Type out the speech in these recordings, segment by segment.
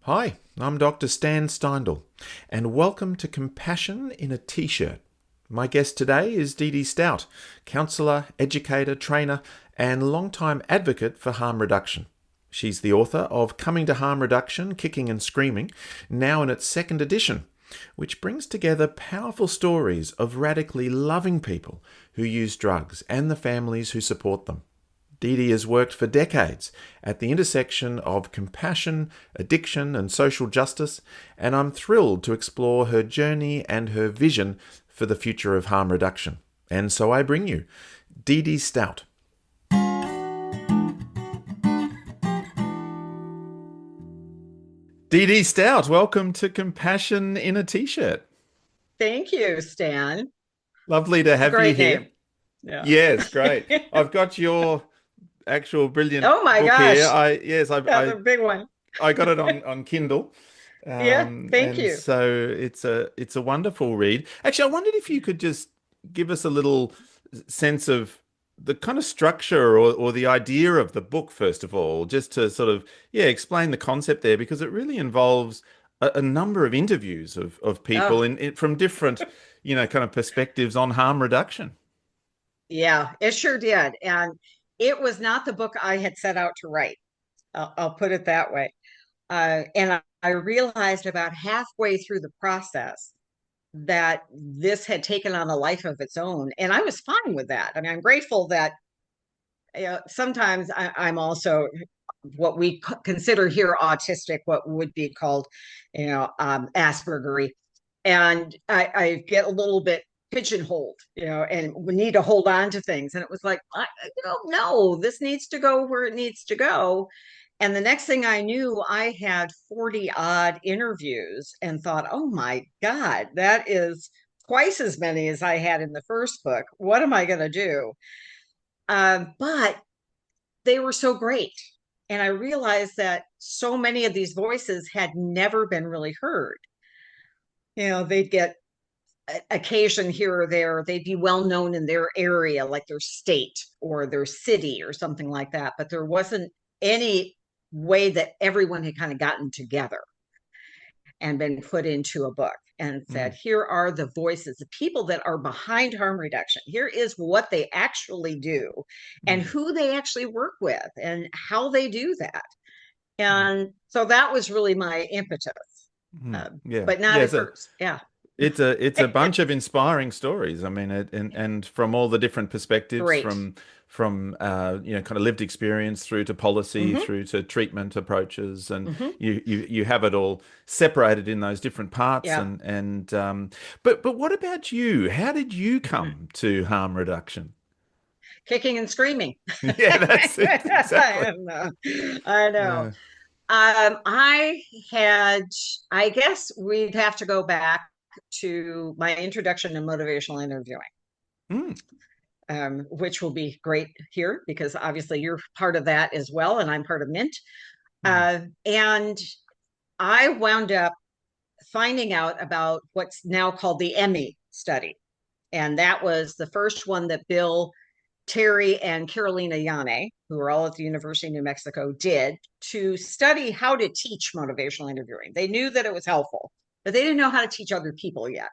Hi, I'm Dr. Stan Steindl, and welcome to Compassion in a T-shirt. My guest today is Dee-Dee Stout, counsellor, educator, trainer, and longtime advocate for harm reduction. She's the author of Coming to Harm Reduction, Kicking and Screaming, now in its second edition, which brings together powerful stories of radically loving people who use drugs and the families who support them. Dee-Dee has worked for decades at the intersection of compassion, addiction, and social justice, and I'm thrilled to explore her journey and her vision for the future of harm reduction. And so I bring you Dee-Dee Stout. Dee-Dee Stout, welcome to Compassion in a T-shirt. Thank you, Stan. Lovely to It's a have you great here. name. Yeah. Yes, great. I've got your actual brilliant Oh my book here. gosh, that's a big one. I got it on Kindle, Yeah, thank and you. so it's a wonderful read. Actually, I wondered if you could just give us a little sense of the kind of structure or the idea of the book, first of all, just to sort of explain the concept there, because it really involves a number of interviews of people Oh, from different kind of perspectives on harm reduction. yeah, it sure did. And it was not the book I had set out to write. I'll put it that way. And I realized about halfway through the process that this had taken on a life of its own. And I was fine with that. I mean, I'm grateful that sometimes I'm also what we consider here autistic, what would be called, Aspergery. And I get a little bit pigeonholed, and we need to hold on to things. And it was like, no, this needs to go where it needs to go. And the next thing I knew, I had 40 odd interviews and thought, oh my God, that is twice as many as I had in the first book. What am I going to do? But they were so great. And I realized that so many of these voices had never been really heard. They'd get occasion here or there, they'd be well known in their area, like their state or their city or something like that. But there wasn't any way that everyone had kind of gotten together and been put into a book and said, Mm, here are the voices, the people that are behind harm reduction. Here is what they actually do and mm, who they actually work with and how they do that. mm, And so that was really my impetus, mm. uh, Yeah, but not yeah. at So first. Yeah. it's a bunch of inspiring stories. I mean, and from all the different perspectives, Great. from kind of lived experience through to policy, Hmm. through to treatment approaches, and Hmm. you have it all separated in those different parts. Yeah. But what about you? How did you come to harm reduction? Kicking and screaming. Yeah, that's it exactly. I know. I know. Yeah. I had, I guess we'd have to go back to my introduction to motivational interviewing, Mm, which will be great here because obviously you're part of that as well, and I'm part of Mint. mm, And I wound up finding out about what's now called the Emmy study. And that was the first one that Bill, Terry, and Carolina Yane, who are all at the University of New Mexico, did to study how to teach motivational interviewing. They knew that it was helpful, but they didn't know how to teach other people yet.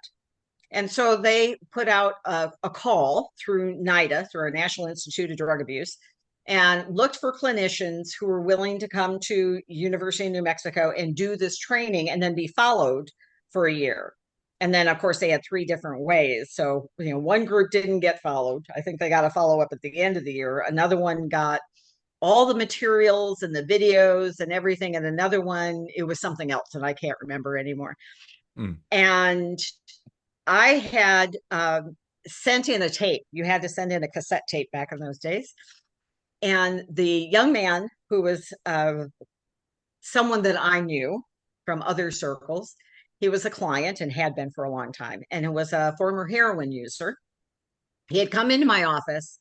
And so they put out a call through NIDA, through our National Institute of Drug Abuse, and looked for clinicians who were willing to come to University of New Mexico and do this training and then be followed for a year. And then, of course, they had three different ways. So, one group didn't get followed. I think they got a follow up at the end of the year. Another one got all the materials and the videos and everything. And another one, it was something else that I can't remember anymore. mm, And I had sent in a tape. You had to send in a cassette tape back in those days. And the young man who was someone that I knew from other circles, he was a client and had been for a long time, and it was a former heroin user. He had come into my office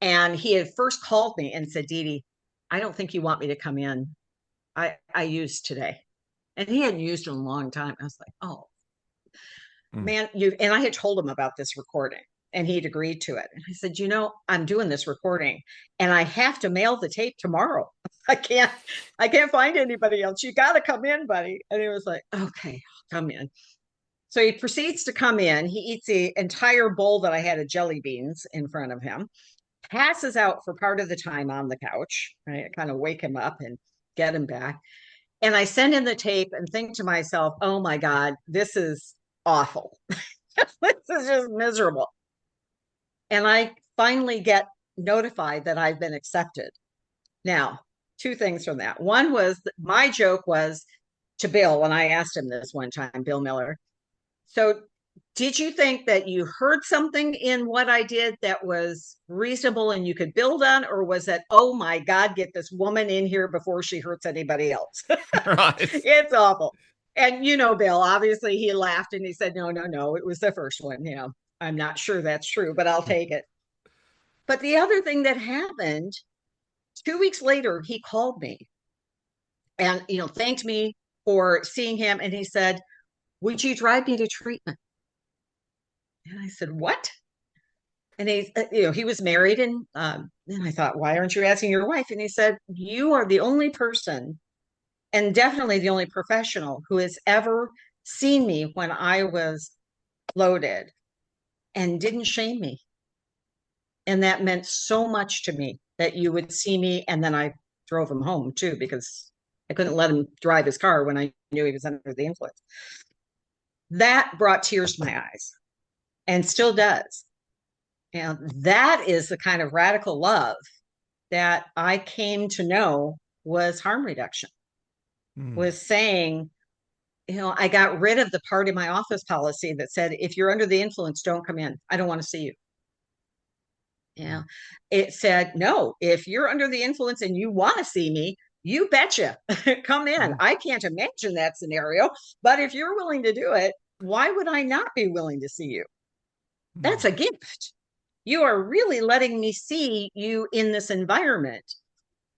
and he had first called me and said, Dee-Dee, I don't think you want me to come in. I used today. And he hadn't used in a long time. I was like, oh mm, man, you and I had told him about this recording. and he'd agreed to it. And I said, I'm doing this recording and I have to mail the tape tomorrow. I can't, I can't find anybody else. You got to come in, buddy. And he was like, okay, I'll come in. So he proceeds to come in. He eats the entire bowl that I had of jelly beans in front of him, passes out for part of the time on the couch. Right? I kind of wake him up and get him back. And I send in the tape and think to myself, oh my God, this is awful. This is just miserable. And I finally get notified that I've been accepted. Now, two things from that. One was my joke was to Bill, and I asked him this one time, Bill Miller. So, did you think that you heard something in what I did that was reasonable and you could build on, or was that, oh my God, get this woman in here before she hurts anybody else? Right. It's awful. And Bill, obviously he laughed and he said, no, no, no, it was the first one. I'm not sure that's true, but I'll take it. But the other thing that happened 2 weeks later, he called me and, thanked me for seeing him. And he said, would you drive me to treatment? And I said, what? And he was married. And I thought, why aren't you asking your wife? And he said, you are the only person and definitely the only professional who has ever seen me when I was loaded and didn't shame me. And that meant so much to me that you would see me. And then I drove him home too, because I couldn't let him drive his car when I knew he was under the influence. That brought tears to my eyes and still does. And that is the kind of radical love that I came to know was harm reduction, was saying, I got rid of the part of my office policy that said, if you're under the influence, don't come in. I don't want to see you. Yeah. It said, no, if you're under the influence and you want to see me, you betcha, come in. I can't imagine that scenario, but if you're willing to do it, why would I not be willing to see you? That's a gift. You are really letting me see you in this environment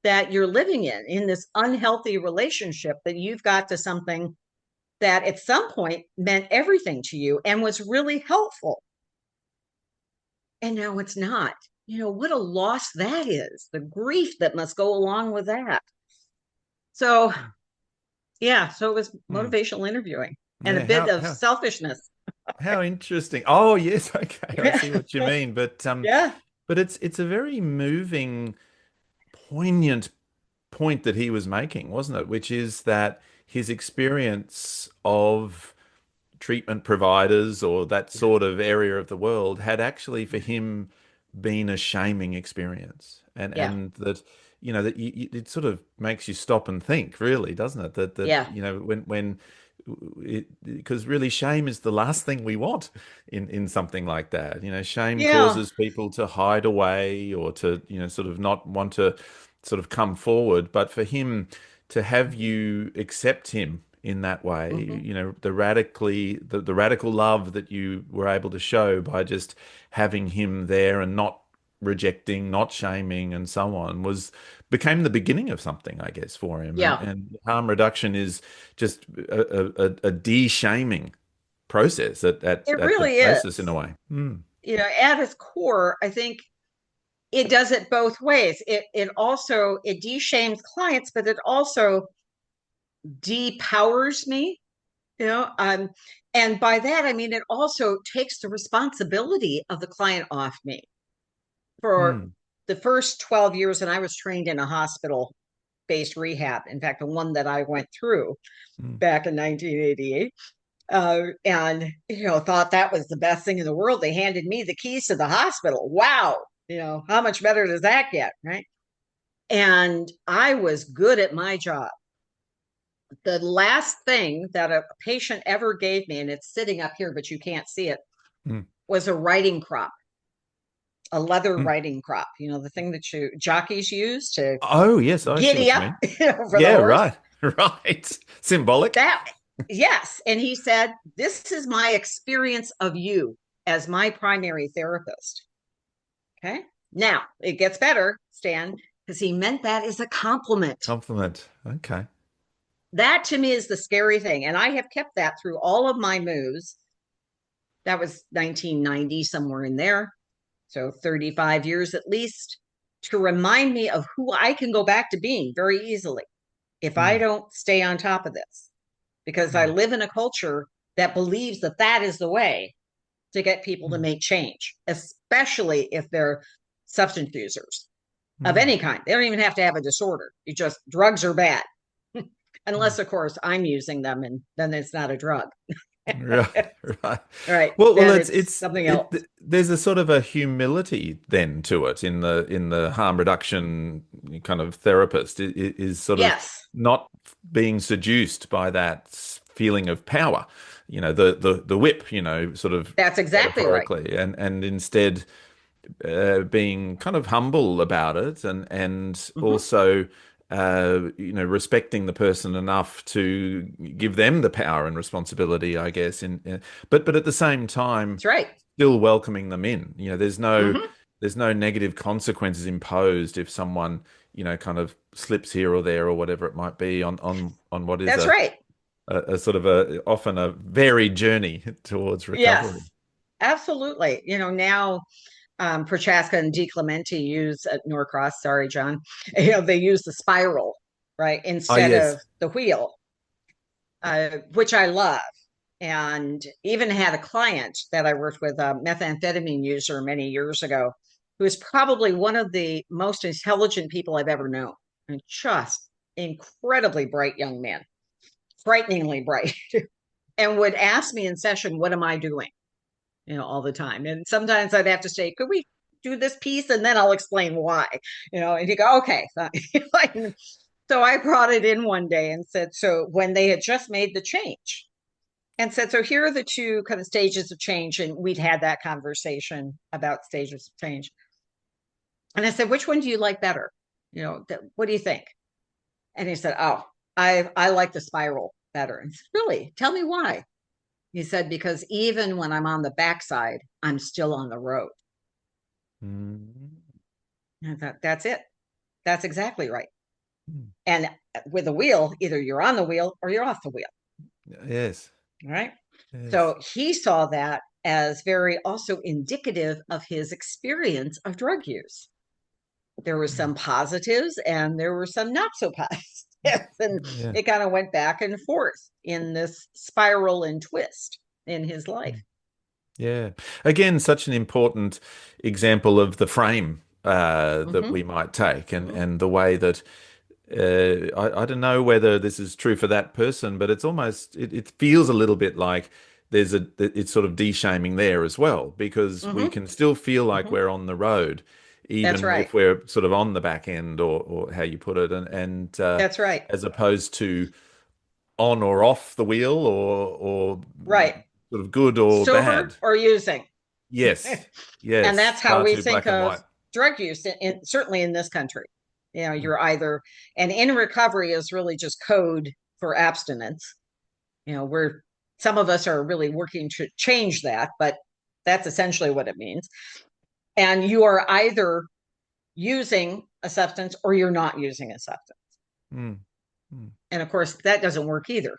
that you're living in this unhealthy relationship that you've got to something that at some point meant everything to you and was really helpful. And now it's not. What a loss that is, the grief that must go along with that. So, yeah, so it was motivational interviewing and a bit of selfishness. How interesting. Oh, yes. Okay. I see what you mean. But Yeah. but it's a very moving, poignant point that he was making, wasn't it? Which is that his experience of treatment providers or that sort of area of the world had actually for him been a shaming experience, and that that it sort of makes you stop and think, really, doesn't it? That when because really shame is the last thing we want in something like that. Shame causes people to hide away or to sort of not want to sort of come forward. But for him to have you accept him in that way, the radical love that you were able to show by just having him there and not rejecting, not shaming, and so on, became the beginning of something, I guess, for him. Yeah. And harm reduction is just a de-shaming process at It the really basis, is. in a way. At its core, I think it does it both ways. It also de-shames clients, but it also depowers me. And by that I mean it also takes the responsibility of the client off me. For the first 12 years, and I was trained in a hospital-based rehab. In fact, the one that I went through back in 1988. And thought that was the best thing in the world. They handed me the keys to the hospital. Wow, how much better does that get, right? And I was good at my job. The last thing that a patient ever gave me, and it's sitting up here, but you can't see it, was a riding crop, a leather riding crop. The thing that jockeys use to Oh, yes, I see what giddy you up mean. for the Yeah, horse. right. Right. Symbolic. Yes. And he said, this is my experience of you as my primary therapist. Okay. Now it gets better, Stan, because he meant that as a compliment. Compliment. Okay. That to me is the scary thing. And I have kept that through all of my moves. That was 1990, somewhere in there. So 35 years at least, to remind me of who I can go back to being very easily if I Mm, don't stay on top of this, because I mm, live in a culture that believes that that is the way to get people to mm, make change, especially if they're substance users of mm. any kind. They don't even have to have a disorder. You just, drugs are bad. Mm. Unless, of course, I'm using them, and then it's not a drug. Right, right. Right. Well, Then it's it's something else. there's a sort of a humility then to it in the harm reduction kind of therapist is sort of Yes, not being seduced by that feeling of power, the whip, sort of that's exactly right. metaphorically, and instead being kind of humble about it and Mhm. also respecting the person enough to give them the power and responsibility, I guess. But at the same time, That's right. still welcoming them in. Hmm. There's no negative consequences imposed if someone kind of slips here or there or whatever it might be on what is That's right. a sort of a often a varied journey towards recovery. Yes, absolutely. Now Prochaska and DiClemente use at Norcross, sorry, John, they use the spiral, right, Ah, instead of yes. the wheel, which I love. And even had a client that I worked with, a methamphetamine user many years ago, who is probably one of the most intelligent people I've ever known, and just incredibly bright young man, frighteningly bright, and would ask me in session, what am I doing? All the time. And sometimes I'd have to say, could we do this piece? And then I'll explain why, and he'd go, okay. So I brought it in one day and said, so when they had just made the change, and said, so here are the two kind of stages of change. And we'd had that conversation about stages of change. And I said, which one do you like better? What do you think? And he said, oh, I like the spiral better. And I said, really? Tell me why. He said, because even when I'm on the backside, I'm still on the road. Mm. And I thought, that's it. That's exactly right. Mm. And with a wheel, either you're on the wheel or you're off the wheel. Yes. All right. Yes. So he saw that as very also indicative of his experience of drug use. There were Mm. some positives and there were some not so positives. And Yeah. it kind of went back and forth in this spiral and twist in his life. Mm. Yeah. Again, such an important example of the frame that Mm-hmm. we might take Mm-hmm. and the way that I don't know whether this is true for that person, but it's almost it feels a little bit like it's sort of de-shaming there as well because we Mm-hmm. can still feel like Mm-hmm. we're on the road, That's even right. if we're sort of on the back end or how you put it, and That's right. as opposed to on or off the wheel or Right. sort of good or Sober bad. or using. Yes, And yes, that's how far we too think black and of white. drug use, certainly in this country. Mm, You're either, and in recovery is really just code for abstinence. We're, some of us are really working to change that, but that's essentially what it means. And you are either using a substance or you're not using a substance. mm, mm, And of course, that doesn't work either.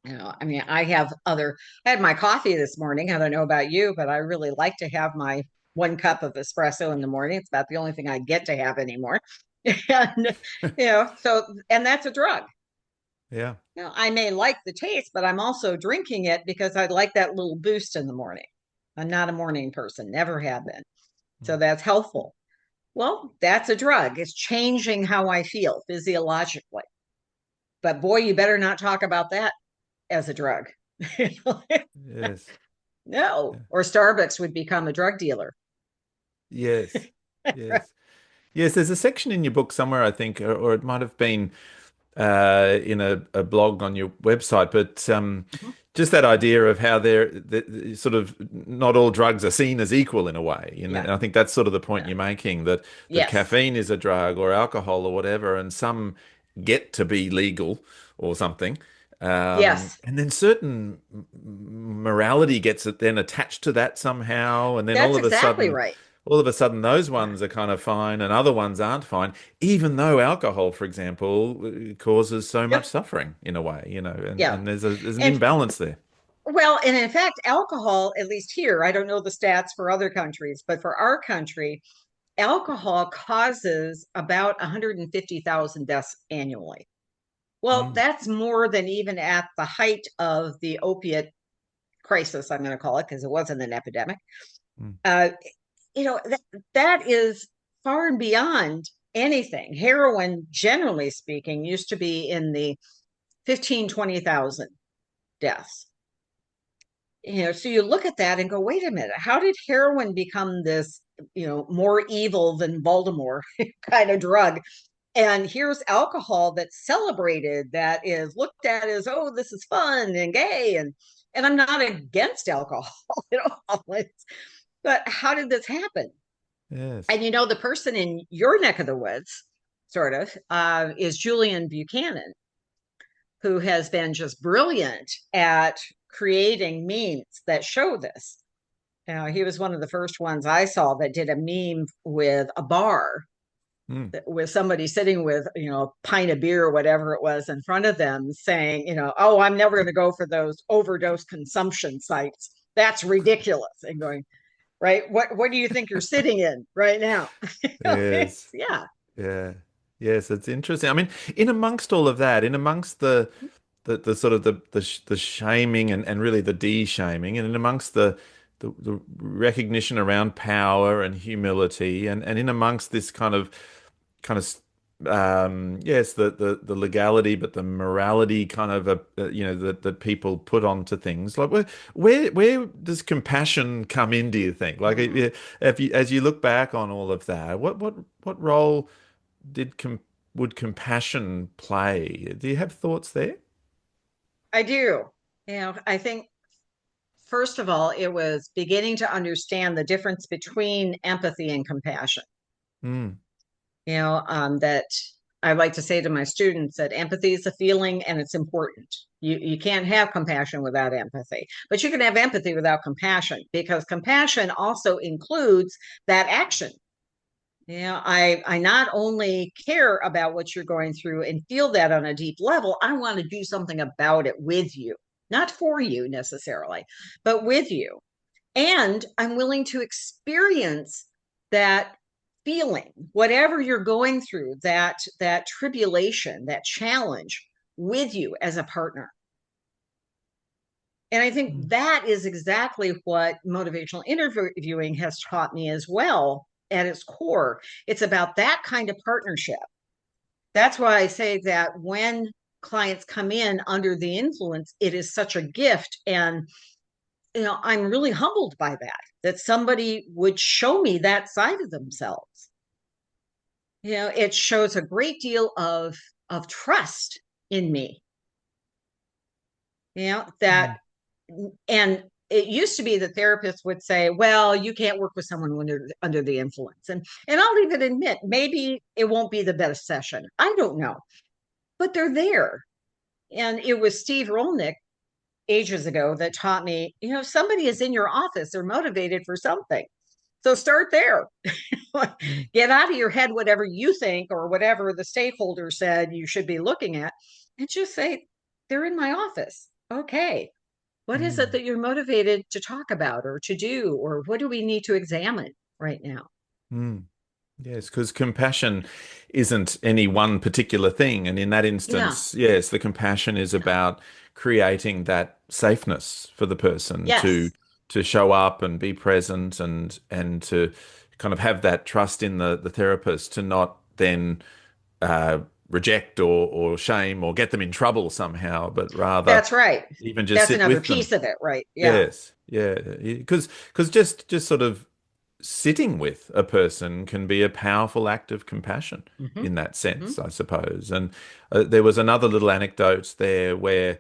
I mean, I had my coffee this morning. I don't know about you, but I really like to have my 1 cup of espresso in the morning. It's about the only thing I get to have anymore. And, and that's a drug. yeah. I may like the taste, but I'm also drinking it because I like that little boost in the morning. I'm not a morning person, never have been. So Mm. that's helpful. Well, that's a drug. It's changing how I feel physiologically. But boy, you better not talk about that as a drug. Yes. No, Yeah. or Starbucks would become a drug dealer. Yes. Yes. Yes, there's a section in your book somewhere, I think, or it might have been in a blog on your website, but Mhm. just that idea of how sort of not all drugs are seen as equal in a way. Yeah. And I think that's sort of the point Yeah. you're making that Yes. caffeine is a drug or alcohol or whatever, and some get to be legal or something. Yes. And then certain morality gets then attached to that somehow, and then That's exactly right. all of a sudden those Yeah. ones are kind of fine and other ones aren't fine, even though alcohol, for example, causes so much Yep. suffering in a way, Yeah. and there's an And imbalance there. Well, and in fact, alcohol, at least here, I don't know the stats for other countries, but for our country, alcohol causes about 150,000 deaths annually. Well, Mm, that's more than even at the height of the opiate crisis, I'm going to call it, because it wasn't an epidemic. mm, Uh, that is far and beyond anything. Heroin, generally speaking, used to be in the 15, 20,000 deaths. So you look at that and go, wait a minute, how did heroin become this, more evil than Voldemort kind of drug? And here's alcohol that's celebrated, that is looked at as, oh, this is fun and gay. And I'm not against alcohol at all. But how did this happen? yes. And the person in your neck of the woods, sort of, is Julian Buchanan, who has been just brilliant at creating memes that show this. He was one of the first ones I saw that did a meme with a bar, Mm, with somebody sitting with, a pint of beer or whatever it was in front of them, saying, oh, I'm never going to go for those overdose consumption sites. That's ridiculous. And going, right, what do you think you're sitting in right now? yes. Yeah. Yeah. Yes, it's interesting. I mean, in amongst all of that, in amongst the sort of the shaming and really the de-shaming, and in amongst the recognition around power and humility, and in amongst this kind of yes, the legality, but the morality kind of that people put onto things. Like where does compassion come in, do you think? Like if you as you look back on all of that, what role did com would compassion play? Do you have thoughts there? I do. I think, first of all, it was beginning to understand the difference between empathy and compassion. Mm, That I like to say to my students that empathy is a feeling and it's important. You can't have compassion without empathy, but you can have empathy without compassion, because compassion also includes that action. I not only care about what you're going through and feel that on a deep level, I want to do something about it with you, not for you necessarily, but with you. And I'm willing to experience that feeling, whatever you're going through, that tribulation, that challenge, with you as a partner. And I think mm, that is exactly what motivational interviewing has taught me as well. At its core, it's about that kind of partnership. That's why I say that when clients come in under the influence, it is such a gift. And I'm really humbled by that somebody would show me that side of themselves. It shows a great deal of trust in me. That, mm, and it used to be that therapists would say, well, you can't work with someone when you're under the influence. And I'll even admit, maybe it won't be the best session. I don't know, but they're there. And it was Steve Rolnick ages ago that taught me, somebody is in your office, they're motivated for something. So start there. mm, Get out of your head whatever you think or whatever the stakeholder said you should be looking at, and just say, they're in my office. Okay. What is it mm. that you're motivated to talk about or to do? Or what do we need to examine right now? Mm. Yes, because compassion isn't any one particular thing. And in that Yeah. instance, yes, the compassion is Yeah. about creating that safeness for the person Yes. to show up and be present and to kind of have that trust in the therapist to not then reject or shame or get them in trouble somehow, but rather That's right. even just That's sit another with them. piece of it, right? Yeah. Yes, yeah, because just sort of sitting with a person can be a powerful act of compassion Mm-hmm. in that Mm-hmm. sense, I suppose. And there was another little anecdote there where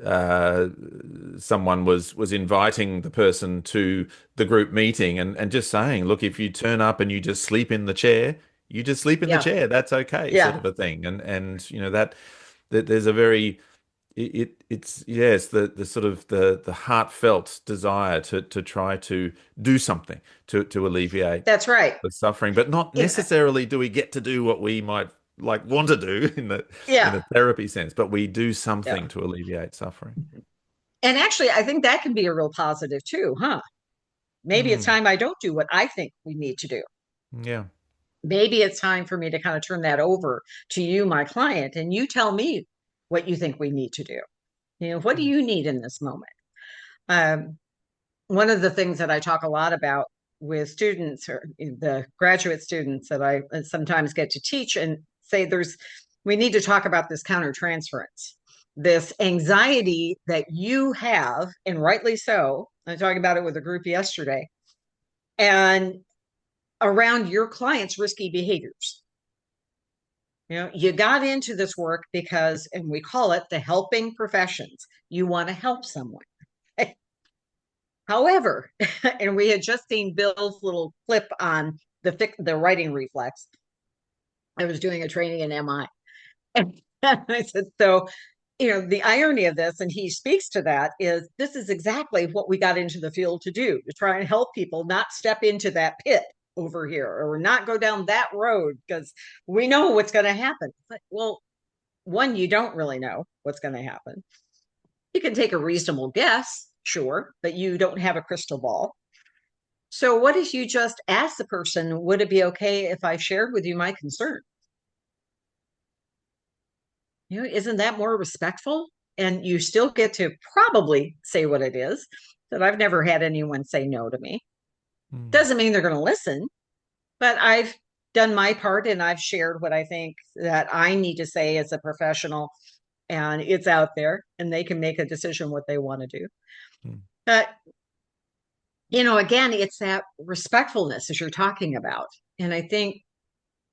uh, someone was inviting the person to the group meeting and just saying, look, if you turn up and you just sleep in the chair, you just sleep in the Yeah. chair. That's okay, sort Yeah. of a thing. And that there's a very it's yes the sort of the heartfelt desire to try to do something to alleviate That's right. the suffering, but not Yeah. necessarily do we get to do what we might like want to do in the Yeah. therapy sense, but we do Yeah. something to alleviate suffering. And actually, I think that can be a real positive too, huh? Maybe it's Mm, time I don't do what I think we need to do. yeah. Maybe it's time for me to kind of turn that over to you, my client, and you tell me what you think we need to do. What do Mm, you need in this moment? Um, One of the things that I talk a lot about with students or the graduate students that I sometimes get to teach and say we need to talk about this countertransference, this anxiety that you have, and rightly so. I was talking about it with a group yesterday, and around your clients' risky behaviors. You got into this work because, and we call it the helping professions. You want to help someone. However, and we had just seen Bill's little clip on the writing reflex. I was doing a training in MI. And I said, so, the irony of this, and he speaks to that, is this is exactly what we got into the field to do, to try and help people not step into that pit over here or not go down that road because we know what's going to happen. But, well, one, you don't really know what's going to happen. You can take a reasonable guess, sure, but you don't have a crystal ball. So, what if you just ask the person, would it be okay if I shared with you my concern? Isn't that more respectful? And you still get to probably say what it is. That I've never had anyone say no to me. mm, Doesn't mean they're going to listen, but I've done my part and I've shared what I think that I need to say as a professional, and it's out there and they can make a decision what they want to do. mm, But, again, it's that respectfulness as you're talking about. And I think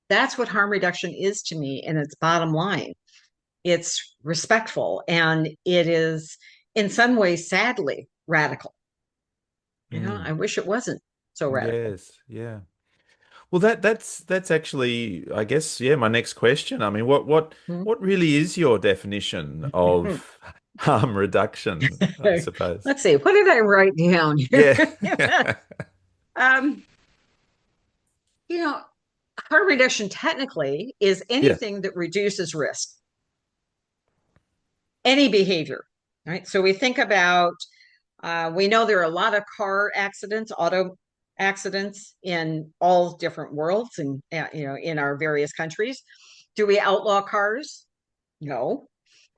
that's what harm reduction is to me in its bottom line. It's respectful and it is in some ways sadly radical. mm. I wish it wasn't so radical. Yes, yeah. Well, that's actually, I guess, yeah, my next question. I mean, what really is your definition of harm reduction, I suppose? Let's see, what did I write down here? Yeah. um, you know, harm reduction technically is Yeah. anything that reduces risk, any behavior, right? So we think about, we know there are a lot of car accidents, auto accidents in all different worlds and, in our various countries. Do we outlaw cars? No.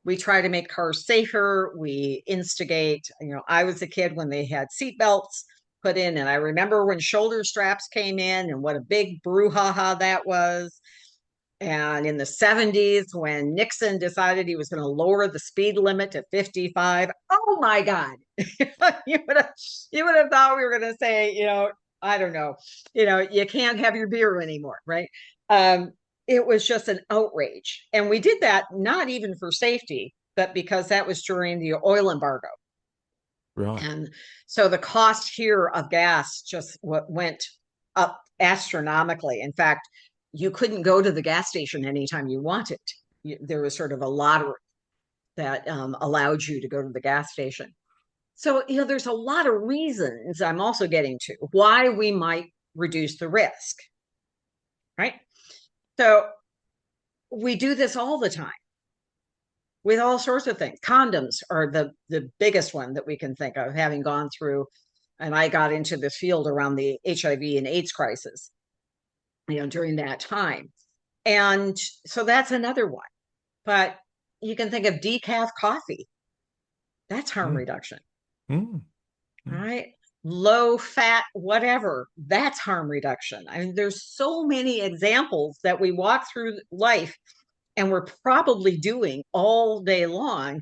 We try to make cars safer. We instigate, I was a kid when they had seat belts put in, and I remember when shoulder straps came in and what a big brouhaha that was. And in the 70s, when Nixon decided he was going to lower the speed limit to 55, oh my God, you would have thought we were going to say, I don't know, you can't have your beer anymore, right? Um, it was just an outrage. And we did that not even for safety, but because that was during the oil embargo. Right. And so the cost here of gas just went up astronomically. In fact, you couldn't go to the gas station anytime you wanted. There was sort of a lottery that allowed you to go to the gas station. So, there's a lot of reasons I'm also getting to why we might reduce the risk, right? So we do this all the time with all sorts of things. Condoms are the biggest one that we can think of, having gone through, and I got into this field around the HIV and AIDS crisis, during that time. And so that's another one. But you can think of decaf coffee. That's harm Mm, reduction, mm, mm. right? Low fat, whatever, that's harm reduction. I mean, there's so many examples that we walk through life and we're probably doing all day long.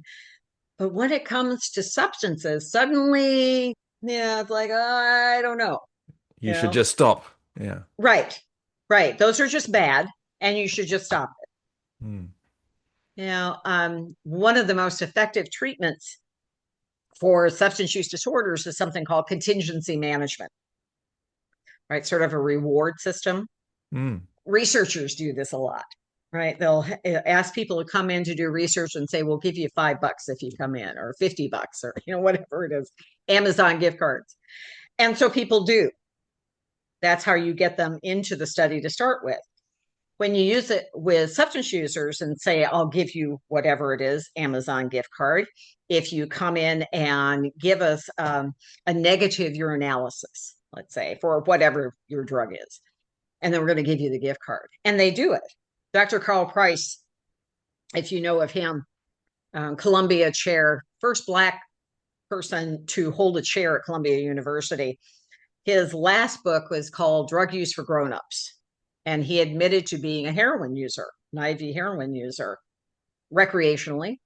But when it comes to substances, suddenly, yeah, it's like, I don't know, You should just stop. Yeah. Right, right. Those are just bad, and you should just stop it. Mm, One of the most effective treatments for substance use disorders is something called contingency management, right? Sort of a reward system. mm. Researchers do this a lot, right? They'll ask people to come in to do research and say, we'll give you $5 if you come in, or $50, or, whatever it is, Amazon gift cards. And so people do. That's how you get them into the study to start with. when you use it with substance users and say, I'll give you whatever it is, Amazon gift card, if you come in and give us a negative urinalysis, let's say, for whatever your drug is, and then we're going to give you the gift card. And they do it. Dr. Carl Price, if you know of him, Columbia chair, first Black person to hold a chair at Columbia University. His last book was called Drug Use for Grownups. And he admitted to being a heroin user, an IV heroin user, recreationally.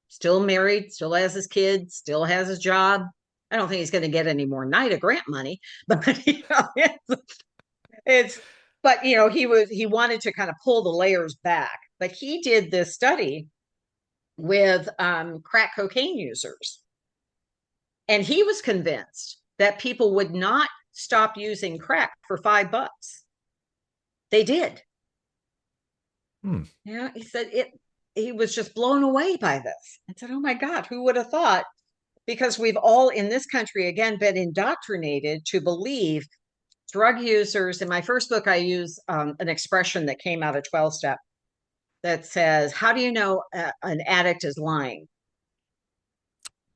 Still married, still has his kids, still has his job. I don't think he's going to get any more NIDA grant money, but but he wanted to kind of pull the layers back. But he did this study with crack cocaine users, and he was convinced that people would not stop using crack for $5. They did. Yeah, he said he was just blown away by this. I said, oh my God, who would have thought? Because we've all in this country, again, been indoctrinated to believe drug users. In my first book, I use an expression that came out of 12-step that says, how do you know an addict is lying?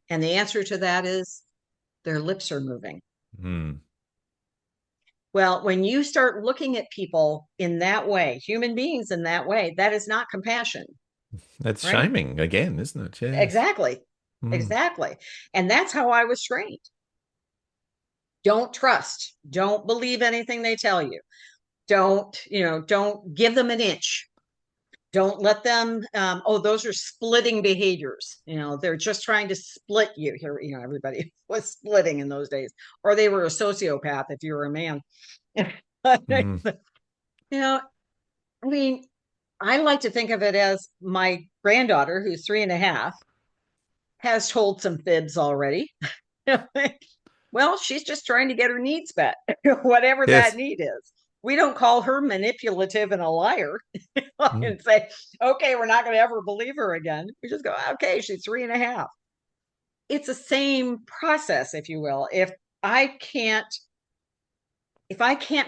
And the answer to that is their lips are moving. Well, when you start looking at people in that way, human beings in that way, that is not compassion. That's right? shaming again, isn't it? Yes. Exactly. Exactly. And that's how I was trained. Don't trust. Don't believe anything they tell you. Don't give them an inch. Don't let them, those are splitting behaviors. They're just trying to split you here. Everybody was splitting in those days, or they were a sociopath if you were a man. I mean, I like to think of it as my granddaughter, who's 3.5, has told some fibs already. Well, she's just trying to get her needs met, whatever that need is. We don't call her manipulative and a liar and say, okay, we're not going to ever believe her again. We just go, okay, she's 3.5. It's the same process, if you will. If I can't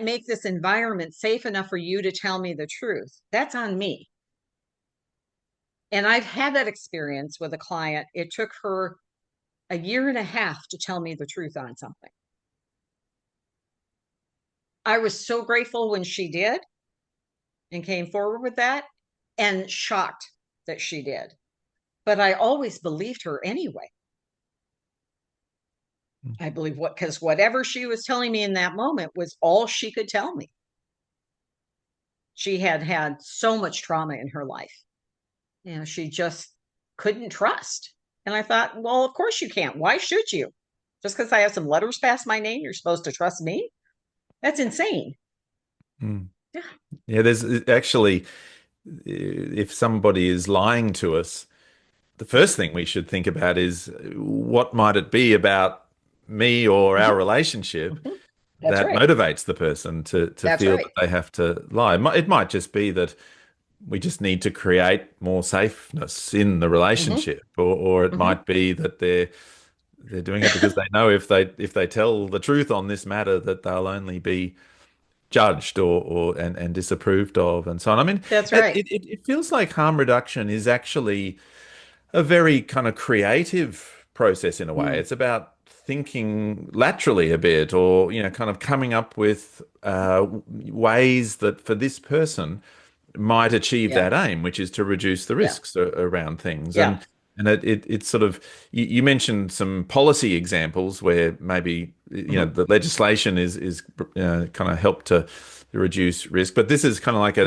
make this environment safe enough for you to tell me the truth, that's on me. And I've had that experience with a client. It took her 1.5 years to tell me the truth on something. I was so grateful when she did and came forward with that, and shocked that she did. But I always believed her anyway. I believe because whatever she was telling me in that moment was all she could tell me. She had had so much trauma in her life. She just couldn't trust. And I thought, well, of course you can't. Why should you? Just because I have some letters past my name, you're supposed to trust me? That's insane. Yeah, there's actually, if somebody is lying to us, the first thing we should think about is what might it be about me or our relationship that motivates the person to feel that they have to lie. It might just be that we just need to create more safeness in the relationship, or it might be that they're doing it because they know if they tell the truth on this matter that they'll only be judged and disapproved of and so on. I mean, that's right. It feels like harm reduction is actually a very kind of creative process in a way. It's about thinking laterally a bit, or kind of coming up with ways that for this person might achieve that aim, which is to reduce the risks around things. And it's sort of, you mentioned some policy examples where maybe the legislation is kind of helped to reduce risk, but this is kind of like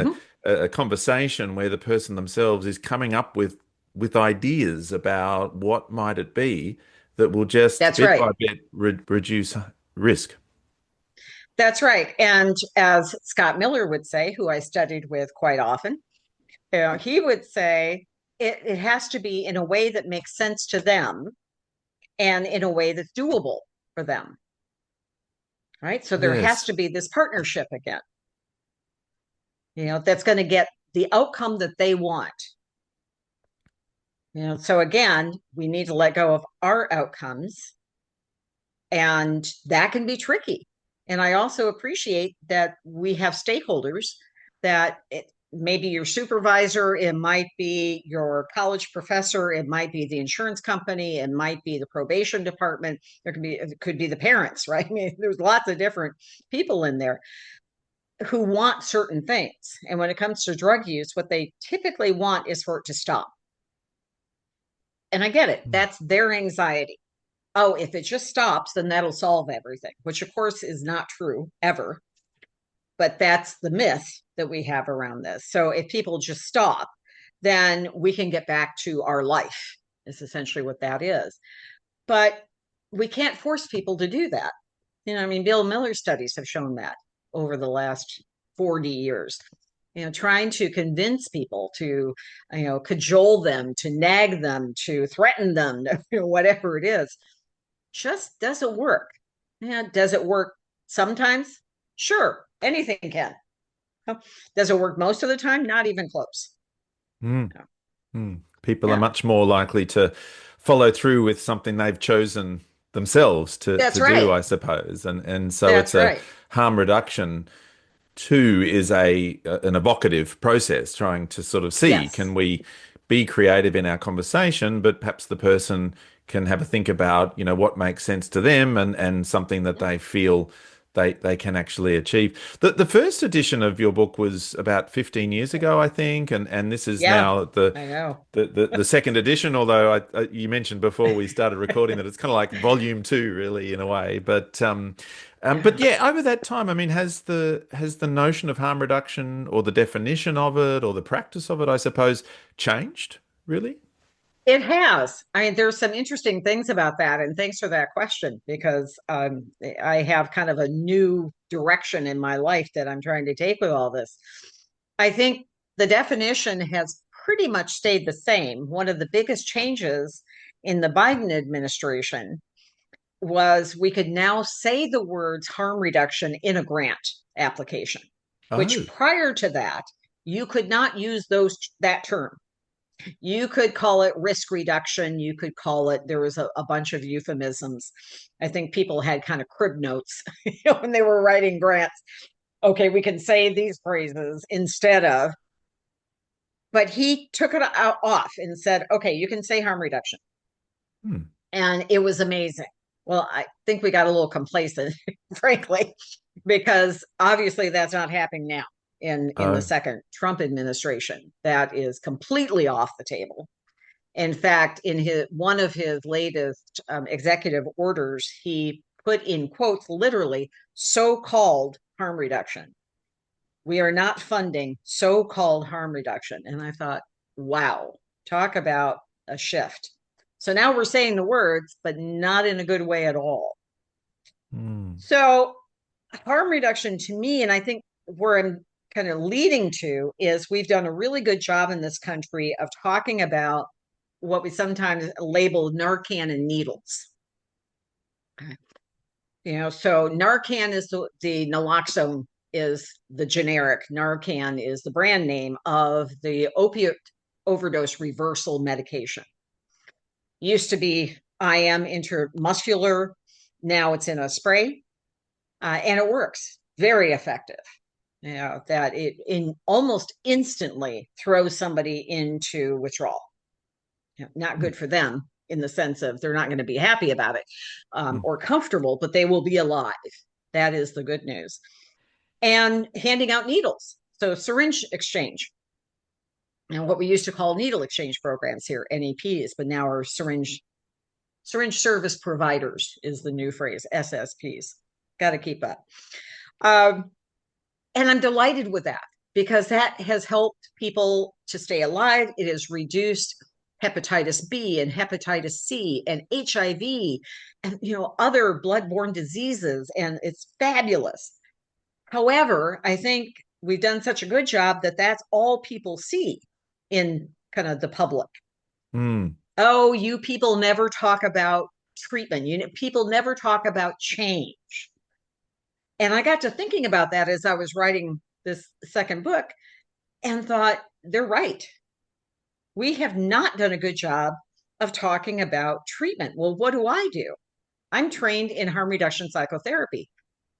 a conversation where the person themselves is coming up with ideas about what might it be that will just bit by bit reduce risk. That's right. And as Scott Miller would say, who I studied with quite often, he would say it has to be in a way that makes sense to them and in a way that's doable for them. Right. So there has to be this partnership again, that's going to get the outcome that they want. So again, we need to let go of our outcomes, and that can be tricky. And I also appreciate that we have stakeholders that maybe your supervisor, it might be your college professor, it might be the insurance company, it might be the probation department, it could be the parents, right? I mean, there's lots of different people in there who want certain things. And when it comes to drug use, what they typically want is for it to stop. And I get it. That's their anxiety. Oh, if it just stops, then that'll solve everything, which of course is not true ever. But that's the myth that we have around this. So if people just stop, then we can get back to our life, is essentially what that is. But we can't force people to do that. I mean, Bill Miller studies have shown that over the last 40 years. Trying to convince people to, cajole them, to nag them, to threaten them, whatever it is, just doesn't work. Does it work sometimes? Sure, anything can. Does it work most of the time? Not even close. Mm. No. People are much more likely to follow through with something they've chosen themselves That's to right. do, I suppose. And so That's it's a right. harm reduction too is an evocative process, trying to sort of see, Yes. can we be creative in our conversation, but perhaps the person can have a think about, what makes sense to them and something that they feel they can actually achieve. The first edition of your book was about 15 years ago, I think, and this is Yeah, now the I know. the second edition, although you mentioned before we started recording that it's kind of like volume two, really, in a way. But yeah, over that time, I mean, has the notion of harm reduction or the definition of it or the practice of it, I suppose, changed, really? It has. I mean, there's some interesting things about that. And thanks for that question, because I have kind of a new direction in my life that I'm trying to take with all this. I think the definition has pretty much stayed the same. One of the biggest changes in the Biden administration was we could now say the words harm reduction in a grant application, which Oh, prior to that, you could not use that term. You could call it risk reduction. You could call it, there was a bunch of euphemisms. I think people had kind of crib notes when they were writing grants. Okay, we can say these phrases instead of, but he took it off and said, okay, you can say harm reduction. hmm. And it was amazing. Well, I think we got a little complacent, frankly, because obviously that's not happening now in the Oh, second Trump administration. That is completely off the table. In fact, in one of his latest executive orders, he put in quotes literally so-called harm reduction. We are not funding so-called harm reduction. And I thought, wow, talk about a shift. So now we're saying the words, but not in a good way at all. hmm. So harm reduction to me, and I think where I'm kind of leading to, is we've done a really good job in this country of talking about what we sometimes label Narcan and needles. So Narcan is the naloxone is the generic. Narcan is the brand name of the opiate overdose reversal medication. Used to be IM intramuscular. Now it's in a spray, and it works very effective. That it almost instantly throws somebody into withdrawal. Not good for them in the sense of they're not going to be happy about it or comfortable, but they will be alive. That is the good news. And handing out needles. So syringe exchange. What we used to call needle exchange programs here, NEPs, but now are syringe service providers is the new phrase, SSPs. Got to keep up. And I'm delighted with that because that has helped people to stay alive. It has reduced hepatitis B and hepatitis C and HIV and other bloodborne diseases, and it's fabulous. However, I think we've done such a good job that that's all people see in kind of the public. Hmm. Oh, you people never talk about treatment. People never talk about change. And I got to thinking about that as I was writing this second book and thought, they're right. We have not done a good job of talking about treatment. Well, what do? I'm trained in harm reduction psychotherapy.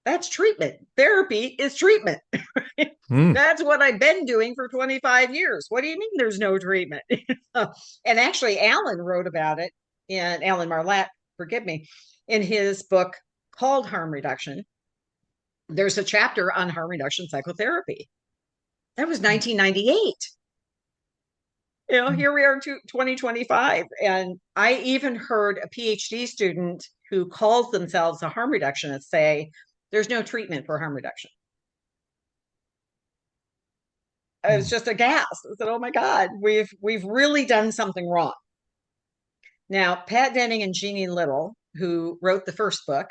That's treatment. Therapy is treatment. Mm. That's what I've been doing for 25 years. What do you mean there's no treatment? And actually, Alan wrote about it, and Alan Marlatt, forgive me, in his book called Harm Reduction. There's a chapter on harm reduction psychotherapy. That was 1998. Here we are to 2025. And I even heard a PhD student who calls themselves a harm reductionist say, there's no treatment for harm reduction. I was just aghast. I said, "Oh my God, we've really done something wrong." Now, Pat Denning and Jeannie Little, who wrote the first book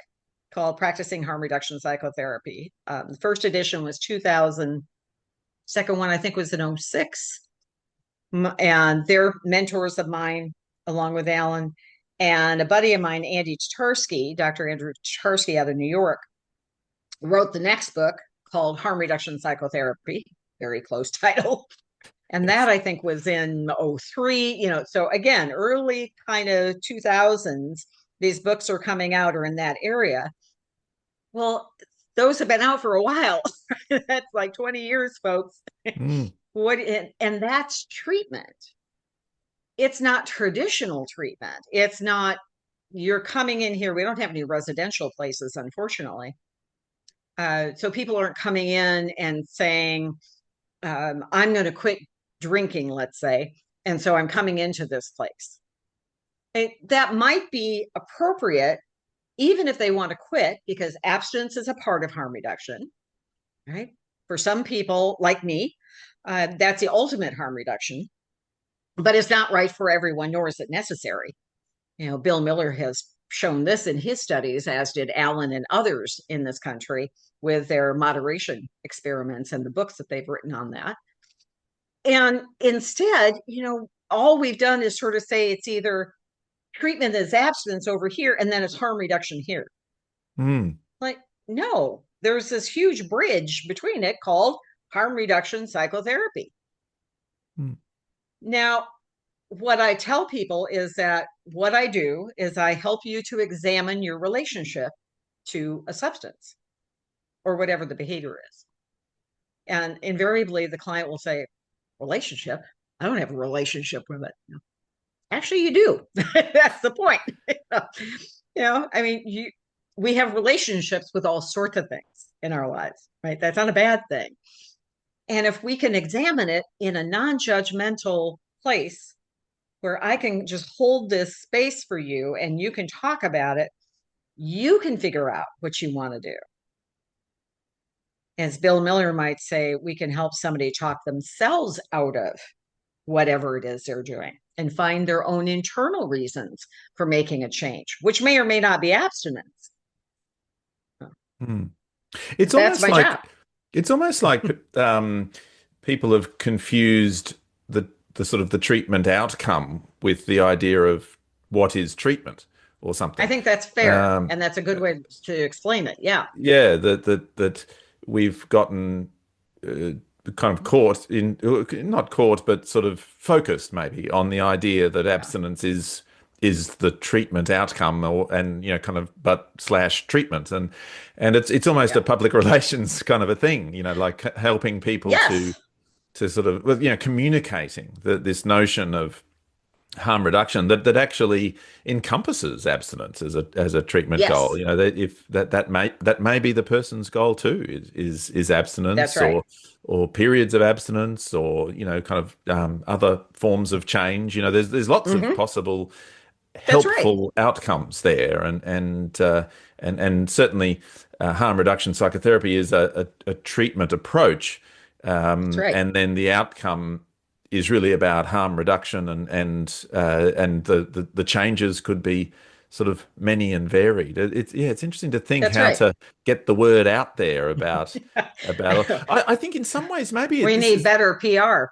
called Practicing Harm Reduction Psychotherapy, the first edition was 2000. Second one, I think, was in 06. And they're mentors of mine, along with Alan. And a buddy of mine, Andy Tatarsky, Dr. Andrew Tatarsky out of New York, wrote the next book called Harm Reduction Psychotherapy, very close title. And that I think was in 03, so again, early kind of 2000s, these books are coming out or in that area. Well, those have been out for a while. That's like 20 years, folks. Mm. And that's treatment. It's not traditional treatment. It's not, you're coming in here. We don't have any residential places, unfortunately. So people aren't coming in and saying, I'm going to quit drinking, let's say. And so I'm coming into this place. That might be appropriate, even if they want to quit, because abstinence is a part of harm reduction, right? For some people like me, that's the ultimate harm reduction, but it's not right for everyone, nor is it necessary. Bill Miller has shown this in his studies, as did Alan and others in this country with their moderation experiments and the books that they've written on that. And instead, all we've done is sort of say it's either treatment is abstinence over here, and then it's harm reduction here. Mm. Like, no, there's this huge bridge between it called harm reduction psychotherapy. Mm. Now, what I tell people is that what I do is I help you to examine your relationship to a substance or whatever the behavior is. And invariably, the client will say, relationship? I don't have a relationship with it. Actually, you do. That's the point. I mean, we have relationships with all sorts of things in our lives, right? That's not a bad thing. And if we can examine it in a non-judgmental place where I can just hold this space for you and you can talk about it, you can figure out what you want to do. As Bill Miller might say, we can help somebody talk themselves out of whatever it is they're doing and find their own internal reasons for making a change, which may or may not be abstinence. Mm. It's That's almost my like job. it's almost like people have confused the sort of the treatment outcome with the idea of what is treatment or I something. think that's fair. And that's a good way to explain it. Yeah. Yeah, that we've gotten kind of caught in, not caught, but sort of focused maybe on the idea that abstinence is the treatment outcome, and kind of but slash treatment, and it's almost a public relations kind of a thing, like helping people Yes. to sort of, communicating this notion of harm reduction that actually encompasses abstinence as a treatment goal. Yes. That if that may be the person's goal too, is abstinence, That's right. or periods of abstinence, or kind of other forms of change. There's lots of Mm-hmm. possible That's right. helpful outcomes there, and certainly harm reduction psychotherapy is a treatment approach, That's right. and then the outcome is really about harm reduction, and the changes could be sort of many and varied. It's interesting to think That's how right. to get the word out there about. I think in some ways maybe We this need is better PR.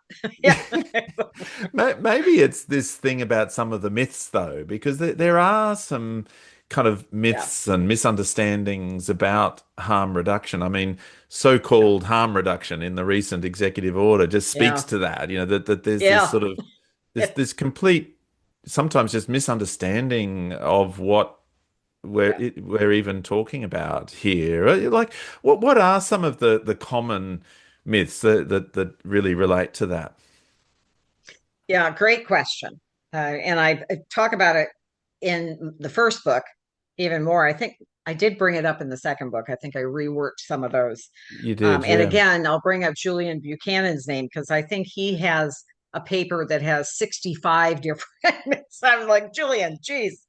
Yeah. maybe it's this thing about some of the myths, though, because there are some kind of Yeah. myths and misunderstandings about harm reduction. I mean, so-called harm reduction in the recent executive order just speaks Yeah. to that, that there's this Yeah. sort of this complete, sometimes just misunderstanding of what we're Yeah. we're even talking about here. Like, what are some of the common myths that really relate to that? Yeah, great question. And I talk about it in the first book even more. I think I did bring it up in the second book. I think I reworked some of those. You did, And yeah. again, I'll bring up Julian Buchanan's name because I think he has a paper that has 65 different myths. I was like, Julian, geez,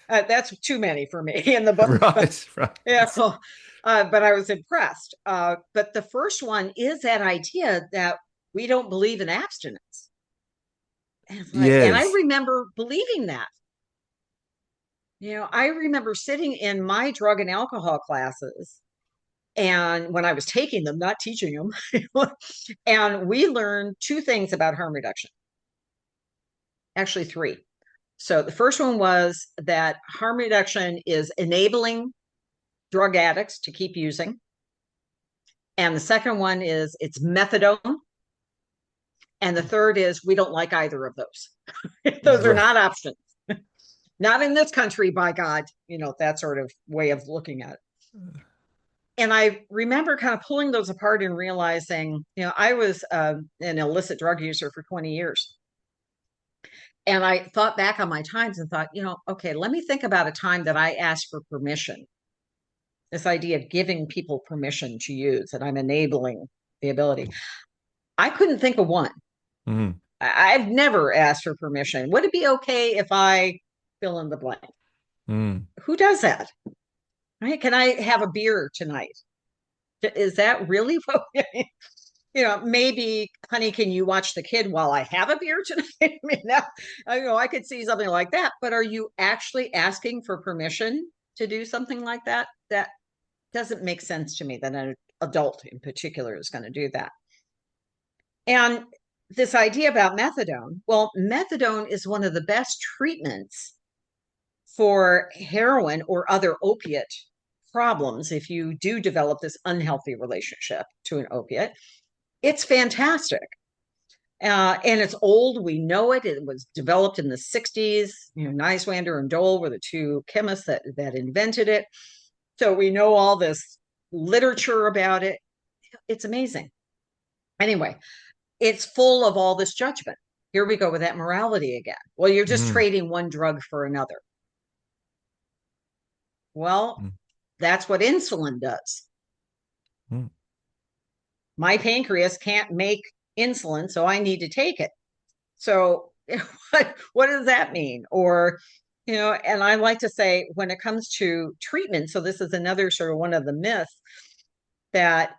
that's too many for me in the book. But Right, yeah, right. but I was impressed. But the first one is that idea that we don't believe in abstinence. And it's like, and I Yes. remember believing that. I remember sitting in my drug and alcohol classes, and when I was taking them, not teaching them, and we learned two things about harm reduction. Actually, three. So the first one was that harm reduction is enabling drug addicts to keep using. And the second one is it's methadone. And the third is we don't like either of those. Those are Right. not options. Not in this country, by God, that sort of way of looking at it. And I remember kind of pulling those apart and realizing, I was an illicit drug user for 20 years. And I thought back on my times and thought, okay, let me think about a time that I asked for permission. This idea of giving people permission to use, and I'm enabling the ability. I couldn't think of one. Mm, I've never asked for permission. Would it be okay if I fill in the blank? mm. Who does that? Right? Can I have a beer tonight? Is that really what maybe, honey, can you watch the kid while I have a beer tonight? I mean, I could see something like that, but are you actually asking for permission to do something like that? That doesn't make sense to me that an adult in particular is going to do that. And this idea about methadone, well, methadone is one of the best treatments for heroin or other opiate problems if you do develop this unhealthy relationship to an opiate. It's fantastic. And it's old. We know it. It was developed in the 60s. Neiswander and Dole were the two chemists that invented it. So we know all this literature about it. It's amazing. Anyway, it's full of all this judgment. Here we go with that morality again. Well, you're just Mm, trading one drug for another. Well, mm, that's what insulin does. mm. My pancreas can't make insulin, so I need to take it. So what does that mean? Or, and I like to say when it comes to treatment, so this is another sort of one of the myths that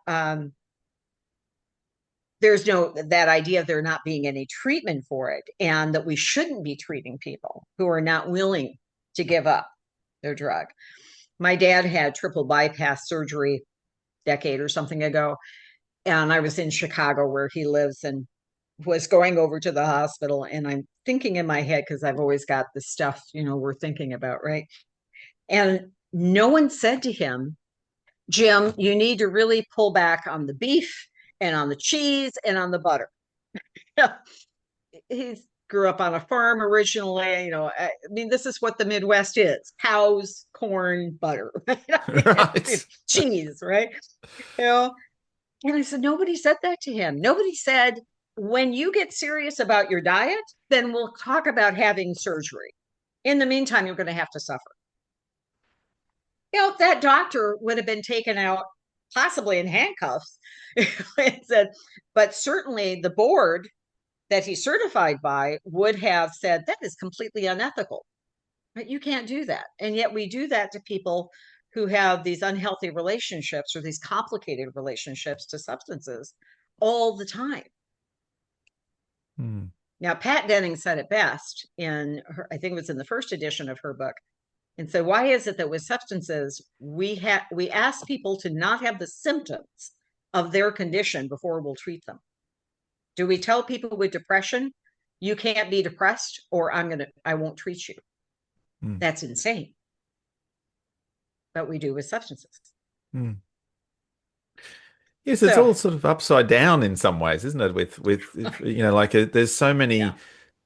there's no that idea of there not being any treatment for it, and that we shouldn't be treating people who are not willing to give up their drug. My dad had triple bypass surgery a decade or something ago, and I was in Chicago where he lives and was going over to the hospital, and I'm thinking in my head because I've always got the stuff we're thinking about, right? And no one said to him, Jim, you need to really pull back on the beef and on the cheese and on the butter. He grew up on a farm originally. I mean, this is what the Midwest is: cows, corn, butter, Right. cheese, right? You know, and I said, nobody said that to him. Nobody said, when you get serious about your diet, then we'll talk about having surgery. In the meantime, you're going to have to suffer. That doctor would have been taken out possibly in handcuffs. And said, but certainly the board that he's certified by would have said that is completely unethical. But you can't do that. And yet we do that to people who have these unhealthy relationships or these complicated relationships to substances all the time. Mm, Now, Pat Denning said it best in her, I think it was in the first edition of her book. And so why is it that with substances, we ask people to not have the symptoms of their condition before we'll treat them? Do we tell people with depression, you can't be depressed or I won't treat you? mm, That's insane. But we do with substances. mm. Yes, it's So, all sort of upside down in some ways, isn't it? Like there's so yeah. many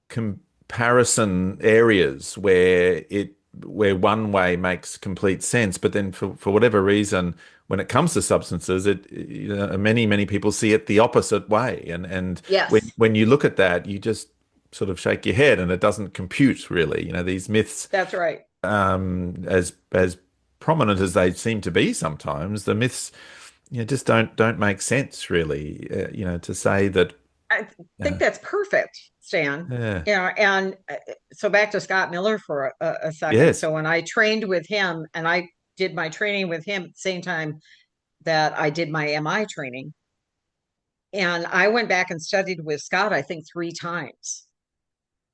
comparison areas where it where one way makes complete sense, but then for whatever reason, when it comes to substances, many people see it the opposite way, and Yes, when you look at that, you just sort of shake your head, and it doesn't compute really. These myths, that's right. as prominent as they seem to be sometimes, the myths, just don't make sense really. To say that, I think uh, that's perfect, Stan. yeah, Yeah, and so back to Scott Miller for a second. yes, So when I trained with him, and I did my training with him at the same time that I did my MI training, and I went back and studied with Scott, I think 3 times.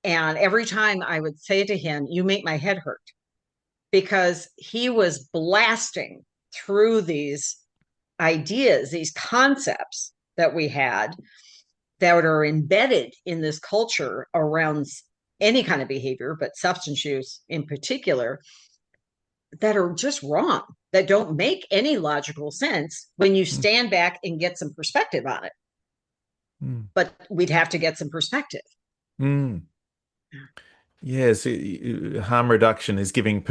And every time I would say to him, "You make my head hurt," because he was blasting through these ideas, these concepts that we had that are embedded in this culture around any kind of behavior, but substance use in particular, that are just wrong, that don't make any logical sense when you mm, stand back and get some perspective on it. mm, But we'd have to get some perspective. mm. Yes, harm reduction is giving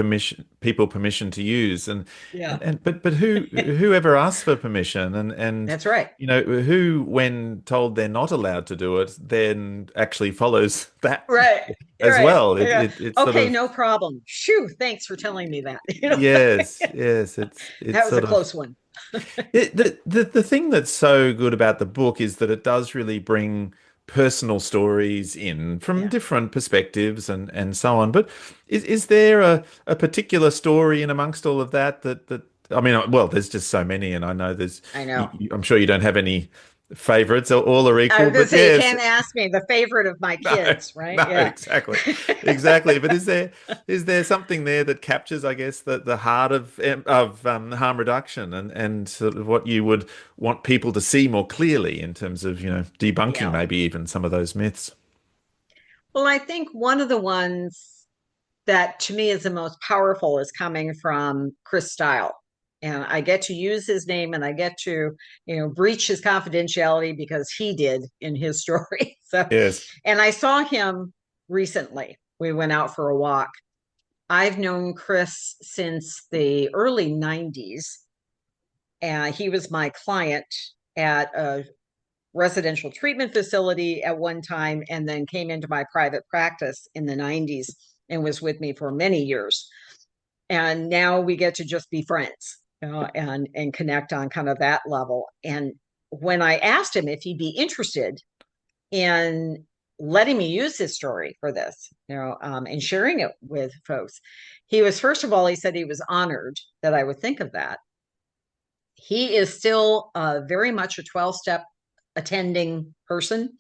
people permission to use, Yeah, but whoever asks for permission, and that's right. who, when told they're not allowed to do it, then actually follows that Right. as Right. well. Yeah. It's sort Okay, of, no problem. Shoo, thanks for telling me that. yes, it's That was a sort of. close one. The thing that's so good about the book is that it does really bring personal stories in from Yeah, different perspectives and so on. But is there a particular story in amongst all of that I mean, well, there's just so many, and I know I know. I'm sure you don't have any favorites, or all are I equal, was gonna but say you yes. can't ask me the favorite of my No, kids, right? no, Yeah. exactly. But is there something there that captures, I guess, the heart of harm reduction, and sort of what you would want people to see more clearly in terms of debunking Yeah. maybe even some of those myths? Well, I think one of the ones that to me is the most powerful is coming from Chris Steindl. And I get to use his name and I get to, breach his confidentiality because he did in his story. So, Yes. and I saw him recently. We went out for a walk. I've known Chris since the early 90s. And he was my client at a residential treatment facility at one time and then came into my private practice in the 90s and was with me for many years. And now we get to just be friends, and connect on kind of that level. And when I asked him if he'd be interested in letting me use his story for this, and sharing it with folks, he was, first of all, he said he was honored that I would think of that. He is still very much a 12-step attending person.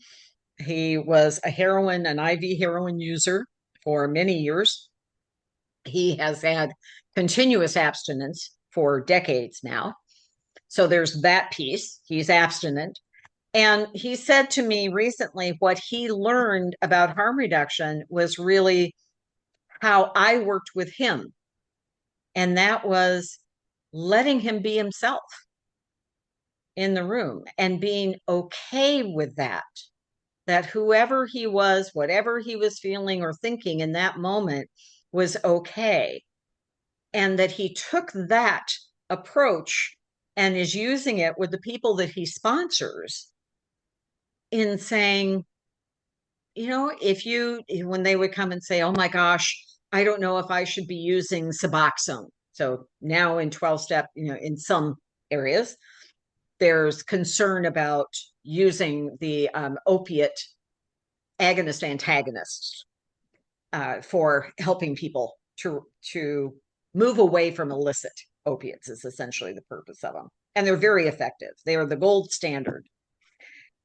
He was an IV heroin user for many years. He has had continuous abstinence for decades now. So there's that piece. He's abstinent. And he said to me recently what he learned about harm reduction was really how I worked with him. And that was letting him be himself in the room and being okay with that whoever he was, whatever he was feeling or thinking in that moment was okay. And that he took that approach and is using it with the people that he sponsors in saying, when they would come and say, "Oh my gosh, I don't know if I should be using Suboxone." So now in 12 step, in some areas, there's concern about using the opiate agonist antagonists for helping people to move away from illicit opiates is essentially the purpose of them, and they're very effective. They are the gold standard.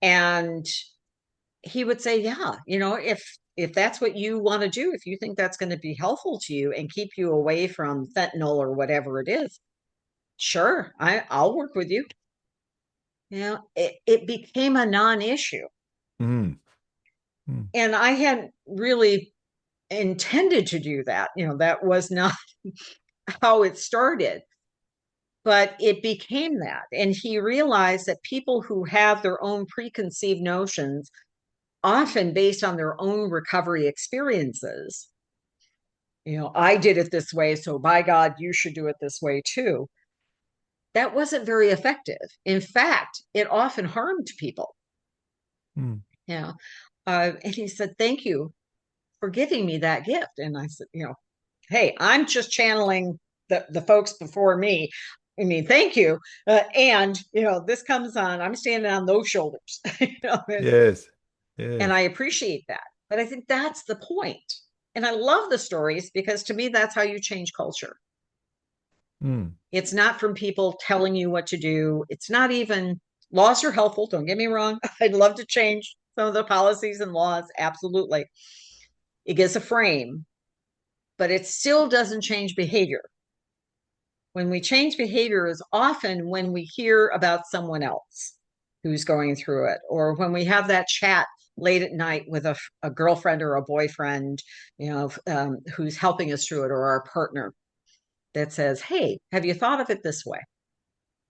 And he would say, "Yeah, if that's what you want to do, if you think that's going to be helpful to you and keep you away from fentanyl or whatever it is, sure, I'll work with you." It became a non-issue, Mm, mm, and I hadn't really intended to do that. That was not how it started, but it became that. And he realized that people who have their own preconceived notions, often based on their own recovery experiences, I did it this way, so by God, you should do it this way too. That wasn't very effective. In fact, it often harmed people. Mm. You know, and he said, "Thank you for giving me that gift." And I said, "Hey, I'm just channeling the folks before me. I mean, thank you." And this comes on. I'm standing on those shoulders. Yes. And Yes. I appreciate that. But I think that's the point. And I love the stories because to me, that's how you change culture. Mm. It's not from people telling you what to do. It's not even laws are helpful. Don't get me wrong. I'd love to change some of the policies and laws. Absolutely. It gives a frame, but it still doesn't change behavior. When we change behavior is often when we hear about someone else who's going through it, or when we have that chat late at night with a girlfriend or a boyfriend, who's helping us through it, or our partner that says, "Hey, have you thought of it this way?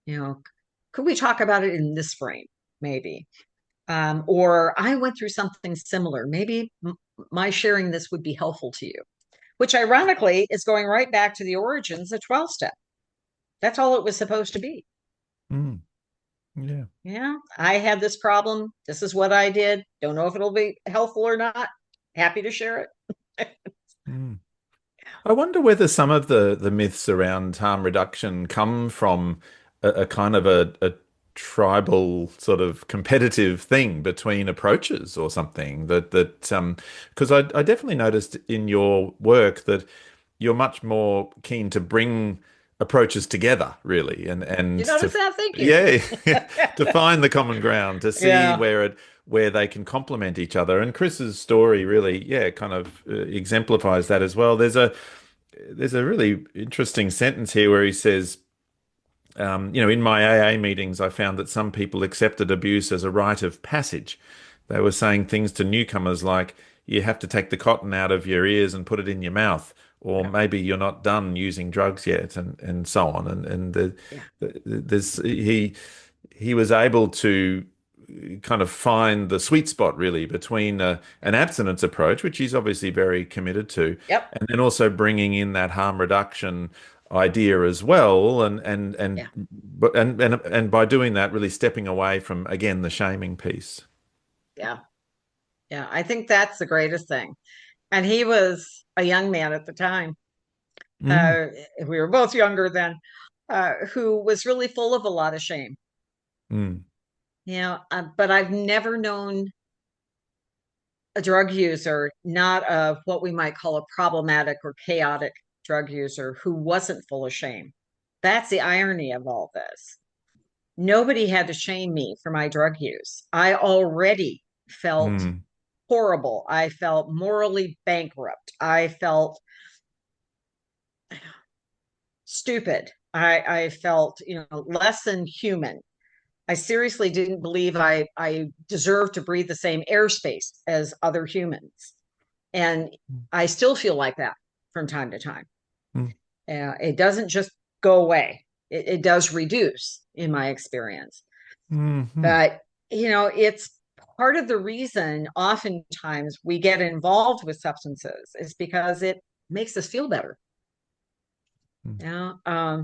You know, could we talk about it in this frame, maybe?" Or I went through something similar. Maybe my sharing this would be helpful to you, which ironically is going right back to the origins of 12 step. That's all it was supposed to be. Mm. Yeah. Yeah, I had this problem. This is what I did. Don't know if it'll be helpful or not. Happy to share it. Mm. I wonder whether some of the myths around harm reduction come from a kind of a tribal sort of competitive thing between approaches or something that because I definitely noticed in your work that you're much more keen to bring approaches together, really, and You to notice that? Thank you. yeah, to find the common ground, to see Yeah. where they can complement each other. And Chris's story really, yeah, kind of exemplifies that as well. There's a really interesting sentence here where he says, in my AA meetings, I found that some people accepted abuse as a rite of passage. They were saying things to newcomers like, you have to take the cotton out of your ears and put it in your mouth, or Yeah. maybe you're not done using drugs yet, and so on. Yeah. There's he was able to kind of find the sweet spot really between Yeah. an abstinence approach, which he's obviously very committed to, Yep. and then also bringing in that harm reduction idea as well, Yeah. and by doing that, really stepping away from again the shaming piece. Yeah. Yeah. I think that's the greatest thing. And he was a young man at the time. Mm, Uh, we were both younger then, who was really full of a lot of shame. mm, But I've never known a drug user, not of what we might call a problematic or chaotic drug user, who wasn't full of shame. That's the irony of all this. Nobody had to shame me for my drug use. I already felt mm, horrible. I felt morally bankrupt. I felt stupid. I felt, less than human. I seriously didn't believe I deserved to breathe the same airspace as other humans. And I still feel like that from time to time. mm, It doesn't just go away. It does reduce in my experience. mm, mm, But, it's part of the reason oftentimes we get involved with substances is because it makes us feel better. mm, Yeah.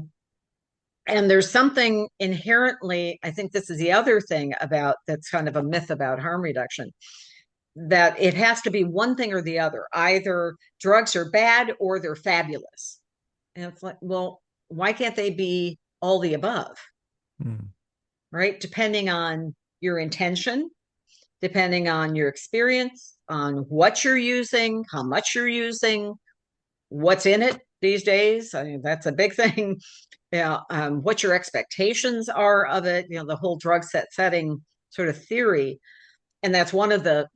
And there's something inherently, I think this is the other thing about that's kind of a myth about harm reduction, that it has to be one thing or the other. Either drugs are bad or they're fabulous. And it's like, well, why can't they be all the above? mm, Right? Depending on your intention, depending on your experience, on what you're using, how much you're using, what's in it these days. I mean, that's a big thing. Yeah, what your expectations are of it, the whole drug setting sort of theory. And that's one of the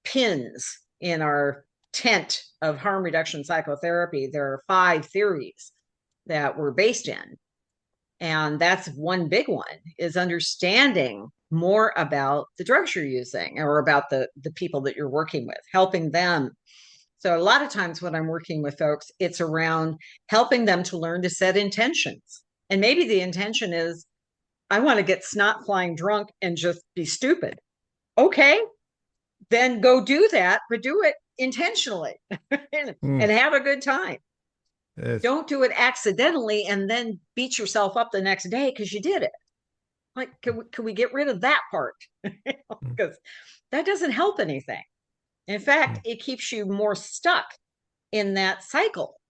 pins in our tent of harm reduction psychotherapy. There are 5 theories that we're based in. And that's one big one, is understanding more about the drugs you're using or about the people that you're working with, helping them. So a lot of times when I'm working with folks, it's around helping them to learn to set intentions. And maybe the intention is, I want to get snot flying drunk and just be stupid. Okay, then go do that, but do it intentionally Mm. and have a good time. Yes. Don't do it accidentally and then beat yourself up the next day because you did it. Like, can we get rid of that part? Mm. Because that doesn't help anything. In fact, Mm. it keeps you more stuck in that cycle.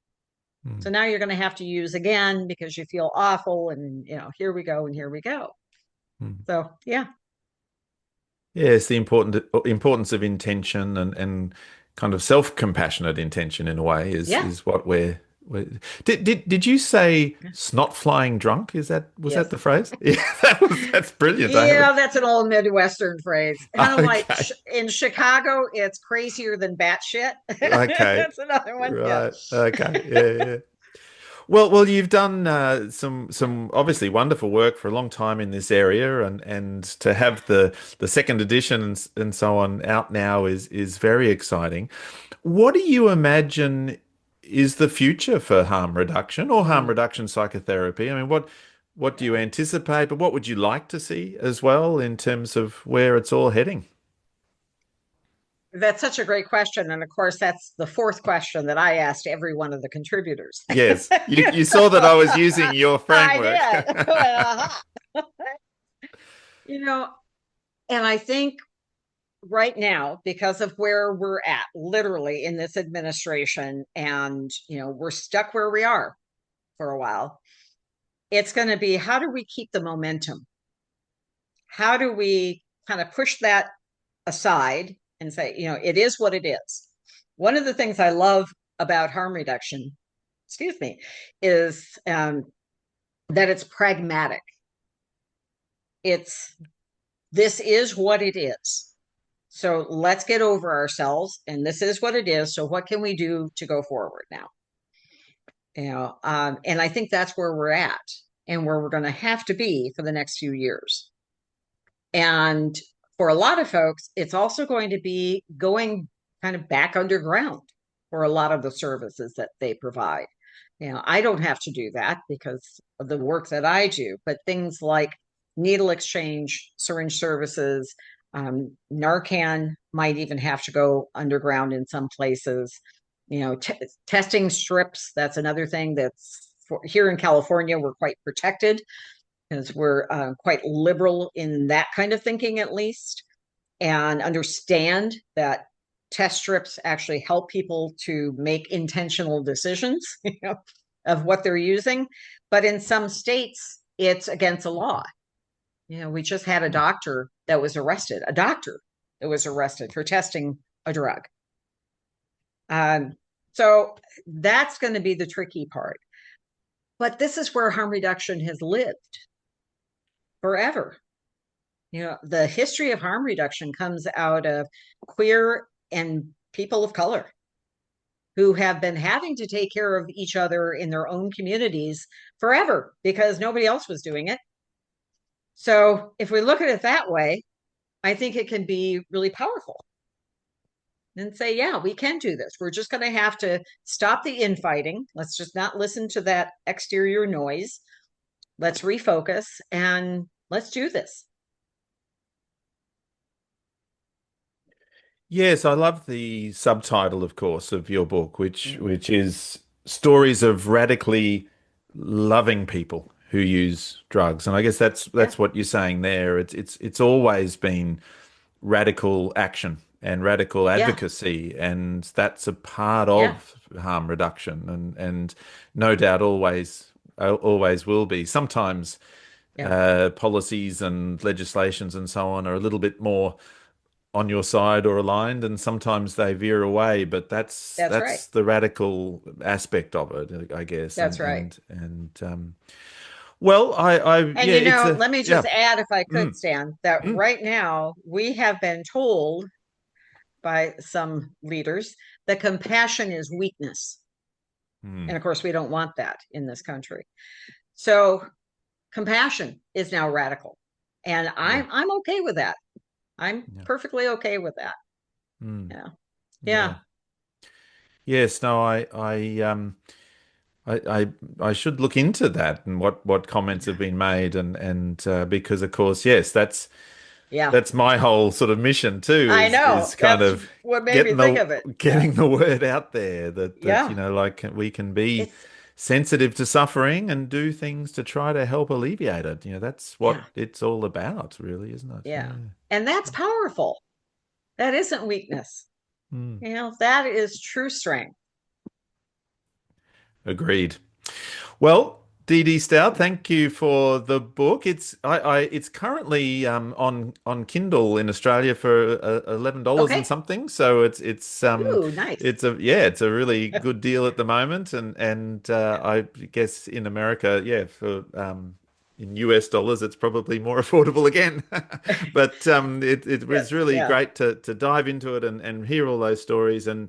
Mm. So now you're going to have to use again because you feel awful. And, here we go and here we go. Mm. So, yeah. Yes, the importance of intention and kind of self-compassionate intention in a way Yeah. is what we're did you say snot flying drunk? Was that Yes. the phrase? Yeah, that's brilliant. I Yeah, haven't. that's an old Midwestern phrase. Kind of like Okay. in Chicago, it's crazier than batshit. Okay. That's another one. Yeah. Right. Okay. Yeah, yeah. Well, you've done some obviously wonderful work for a long time in this area, and to have the second edition and so on out now is very exciting. What do you imagine is the future for harm reduction or harm Mm. reduction psychotherapy? I mean, what do you anticipate, but what would you like to see as well in terms of where it's all heading? That's such a great question. And of course, that's the fourth question that I asked every one of the contributors. Yes, you saw that I was using your I framework. did. Uh-huh. You know, and I think right now, because of where we're at, literally in this administration, and, we're stuck where we are for a while, it's going to be how do we keep the momentum? How do we kind of push that aside and say, it is what it is? One of the things I love about harm reduction, excuse me, is that it's pragmatic. It's this is what it is. So let's get over ourselves, and this is what it is. So what can we do to go forward now? And I think that's where we're at, and where we're going to have to be for the next few years. And for a lot of folks, it's also going to be going kind of back underground for a lot of the services that they provide. I don't have to do that because of the work that I do, but things like needle exchange, syringe services, Narcan might even have to go underground in some places. Testing strips, that's another thing here in California, we're quite protected because we're quite liberal in that kind of thinking, at least, and understand that test strips actually help people to make intentional decisions, of what they're using. But in some states, it's against the law. We just had a doctor that was arrested for testing a drug. Um, so that's going to be the tricky part. But this is where harm reduction has lived forever. The history of harm reduction comes out of queer and people of color who have been having to take care of each other in their own communities forever because nobody else was doing it. So if we look at it that way, I think it can be really powerful and say, yeah, we can do this. We're just going to have to stop the infighting. Let's just not listen to that exterior noise. Let's refocus and let's do this. Yes, I love the subtitle, of course, of your book, which Mm. which is stories of radically loving people who use drugs. And I guess Yeah, that's what you're saying there. It's always been radical action and radical yeah, advocacy, and that's a part yeah, of harm reduction, and no doubt always will be. Sometimes yeah. policies and legislations and so on are a little bit more on your side or aligned, and sometimes they veer away. But That's right. that's the radical aspect of it, I guess. That's right. Well, I And yeah, it's a let me just yeah. add, if I could, Mm, Stan, that mm, right now we have been told by some leaders that compassion is weakness. And mm, of course, we don't want that in this country. So compassion is now radical. And yeah, I'm okay with that. I'm yeah, perfectly okay with that. mm, Yeah. Yeah. yeah. Yes, no, I I should look into that and what comments have been made, and because of course, yes, Yeah. that's my whole sort of mission too, I know. is kind That's of what made me getting think the of it. Yeah. getting the word out there that Yeah. like we can be It's, sensitive to suffering and do things to try to help alleviate it. That's what yeah. it's all about, really, isn't it? Yeah. Yeah. And that's powerful. That isn't weakness. Mm. That is true strength. Agreed. Well, Dee-Dee Stout, thank you for the book. It's currently on Kindle in Australia for $11 and Okay. something. So Ooh, nice. it's a really good deal at the moment, and Yeah. I guess in America, yeah, for in US dollars, it's probably more affordable again. But it Yes. was really Yeah. great to dive into it and hear all those stories and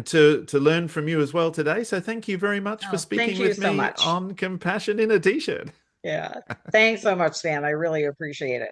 to learn from you as well today. So thank you very much for Oh, speaking thank you with so me much. on compassion in a t-shirt. Yeah. Thanks so much, Stan. I really appreciate it.